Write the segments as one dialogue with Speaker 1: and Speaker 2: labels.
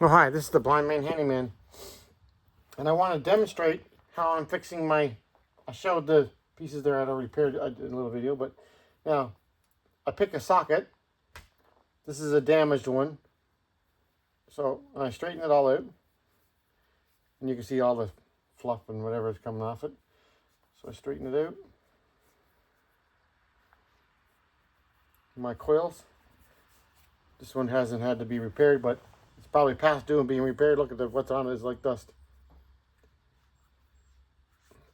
Speaker 1: Oh, hi, this is the Blind Man Handyman, and I want to demonstrate how I'm fixing my, I showed the pieces there I'd already repaired in a little video, but now I pick a socket. This is a damaged one, so I straighten it all out, and you can see all the fluff and whatever is coming off it. So I straighten it out. My coils, this one hasn't had to be repaired, but it's probably past due and being repaired. Look at what's on it is like dust.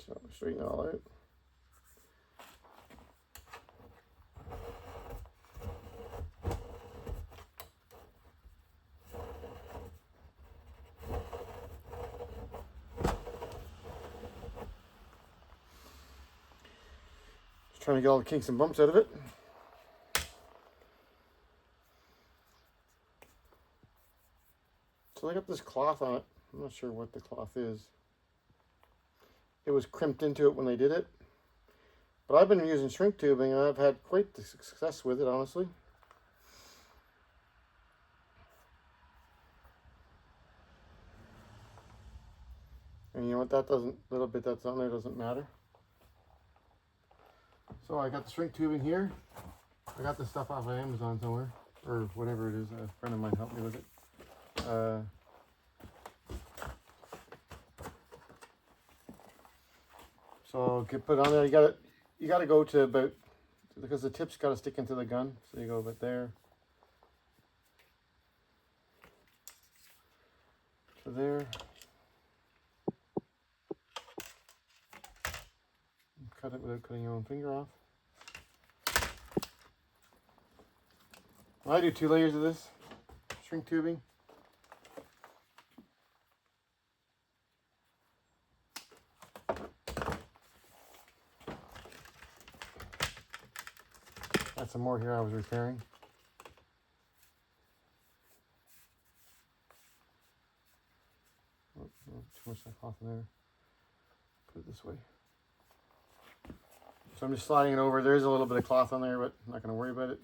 Speaker 1: So straighten it all out. Just trying to get all the kinks and bumps out of it. So I got this cloth on it. I'm not sure what the cloth is. It was crimped into it when they did it. But I've been using shrink tubing and I've had quite the success with it, honestly. And you know what, that doesn't, little bit that's on there doesn't matter. So I got the shrink tubing here. I got this stuff off of Amazon somewhere, or whatever it is. A friend of mine helped me with it. So get put on there. You got to go to about, because the tip's got to stick into the gun. So you go about there to there. Cut it without cutting your own finger off. I do 2 layers of this shrink tubing. Got some more here I was repairing. Oh, too much cloth in there. Put it this way. So I'm just sliding it over. There is a little bit of cloth on there, but I'm not going to worry about it.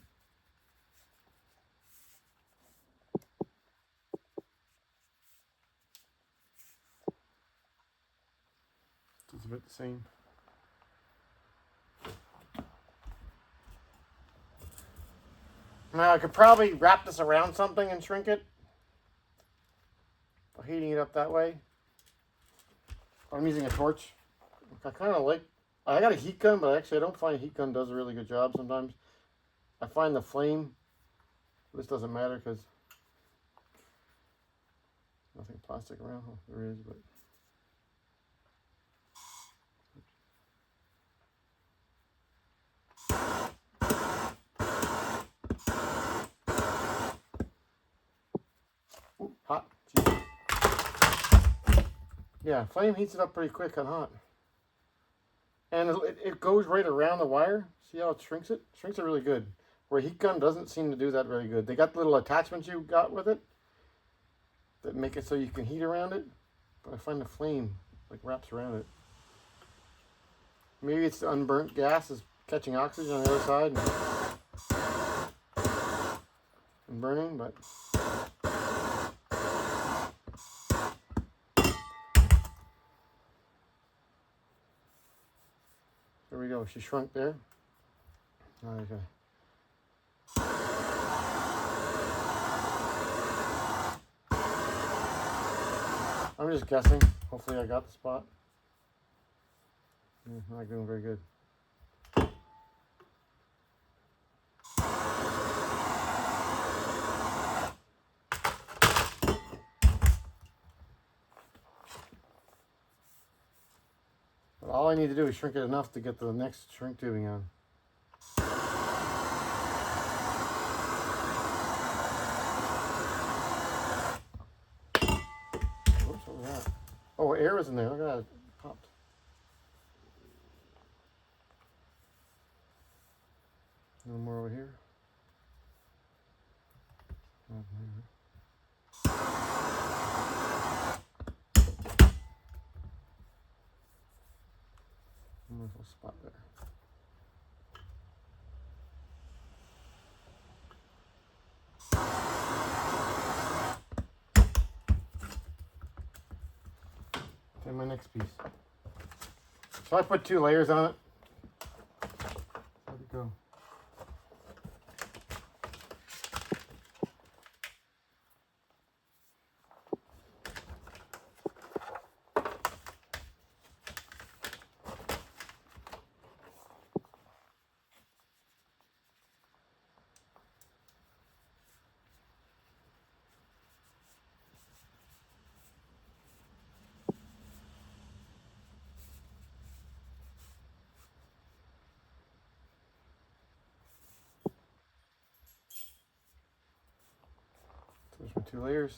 Speaker 1: It's about the same. Now I could probably wrap this around something and shrink it by heating it up that way. I'm using a torch. I kind of like, I got a heat gun, but actually I don't find a heat gun does a really good job sometimes. I find the flame, this doesn't matter because nothing plastic around. Oh, there is, but. Ooh, hot. Jeez. Yeah, flame heats it up pretty quick and hot. And it goes right around the wire. See how it shrinks it? Shrinks it really good. Where a heat gun doesn't seem to do that very good. They got little attachments you got with it that make it so you can heat around it. But I find the flame like wraps around it. Maybe it's the unburnt gas is catching oxygen on the other side and burning, but there we go. She shrunk there. Okay. I'm just guessing. Hopefully I got the spot. Not doing very good. But all I need to do is shrink it enough to get the next shrink tubing on. Oops, what was that? Oh, air was in there. Look at that. It popped. A little more over here. Little spot there. and my next piece. So I put 2 layers on it. Let it go. There's my 2 layers.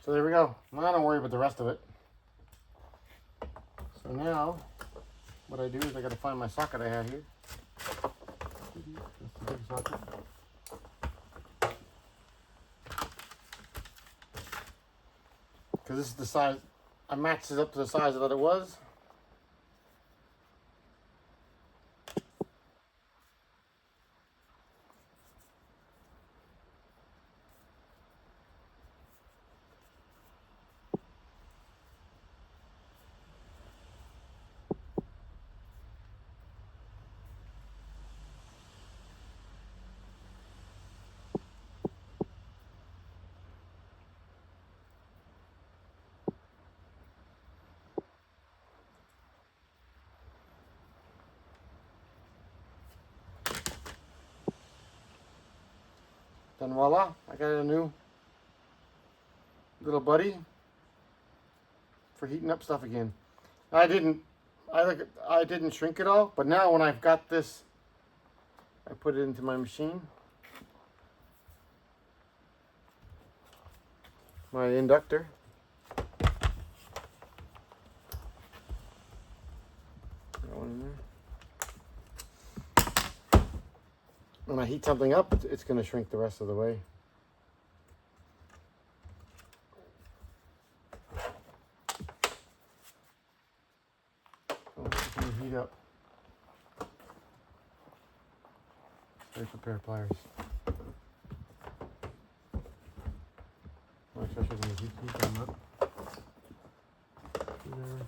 Speaker 1: So there we go. Now don't worry about the rest of it. So now, what I do is I got to find my socket I had here. That's the big socket. Because this is the size, I matched it up to the size that it was. Then voila, I got a new little buddy for heating up stuff again. I didn't shrink it all, but now when I've got this, I put it into my machine, my inductor. Got one in there. When I heat something up, it's going to shrink the rest of the way. So it's going to heat up. There's a pair of pliers. Actually, I should heat them up. There.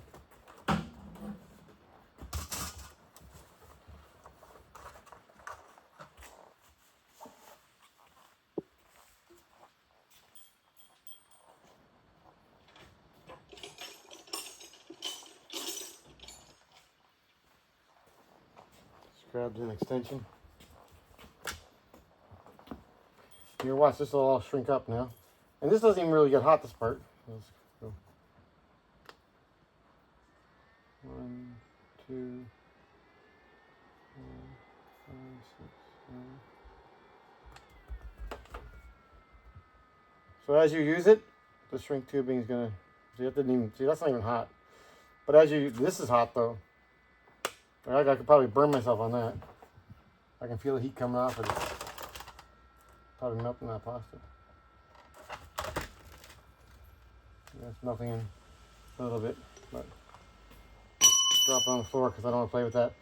Speaker 1: Grabbed an extension. Here, watch, this will all shrink up now. And this doesn't even really get hot, this part. Let's go. 1, 2, 4, 5, 6, 7. So as you use it, the shrink tubing is gonna, see, that didn't even, see, that's not even hot. But as you, this is hot though. I could probably burn myself on that. I can feel the heat coming off it. It's probably melting that plastic. There's nothing in a little bit, but drop it on the floor because I don't want to play with that.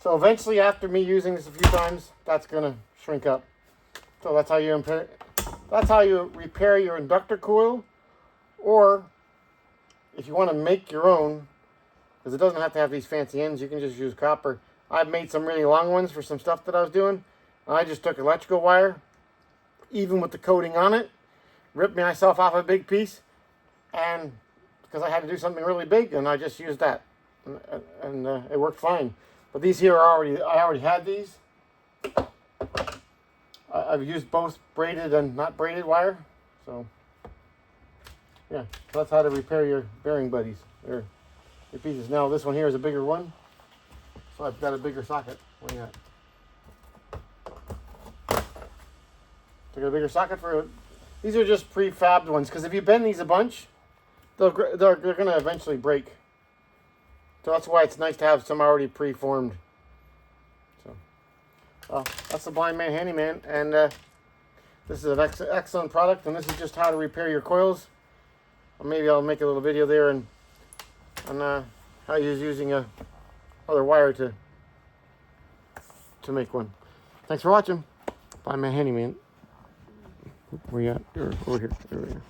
Speaker 1: So eventually, after me using this a few times, that's gonna shrink up. So that's how you repair your inductor coil, or if you want to make your own. Because it doesn't have to have these fancy ends. You can just use copper. I've made some really long ones for some stuff that I was doing. I just took electrical wire, even with the coating on it, ripped myself off a big piece, and because I had to do something really big, and I just used that, and it worked fine. But these here are I already had these. I've used both braided and not braided wire, so yeah, so that's how to repair your bearing buddies. There. Pieces. Now this one here is a bigger one, so I've got a bigger socket. What do you got? So I got a bigger socket for it. These are just prefabbed ones, because if you bend these a bunch, they're going to eventually break. So that's why it's nice to have some already pre-formed. So, that's the Blind Man Handyman, and this is an excellent product, and this is just how to repair your coils. Or maybe I'll make a little video there on how you're using a other wire to make one. Thanks for watching. Blind Man Handyman. Where you at? Over here. There we are.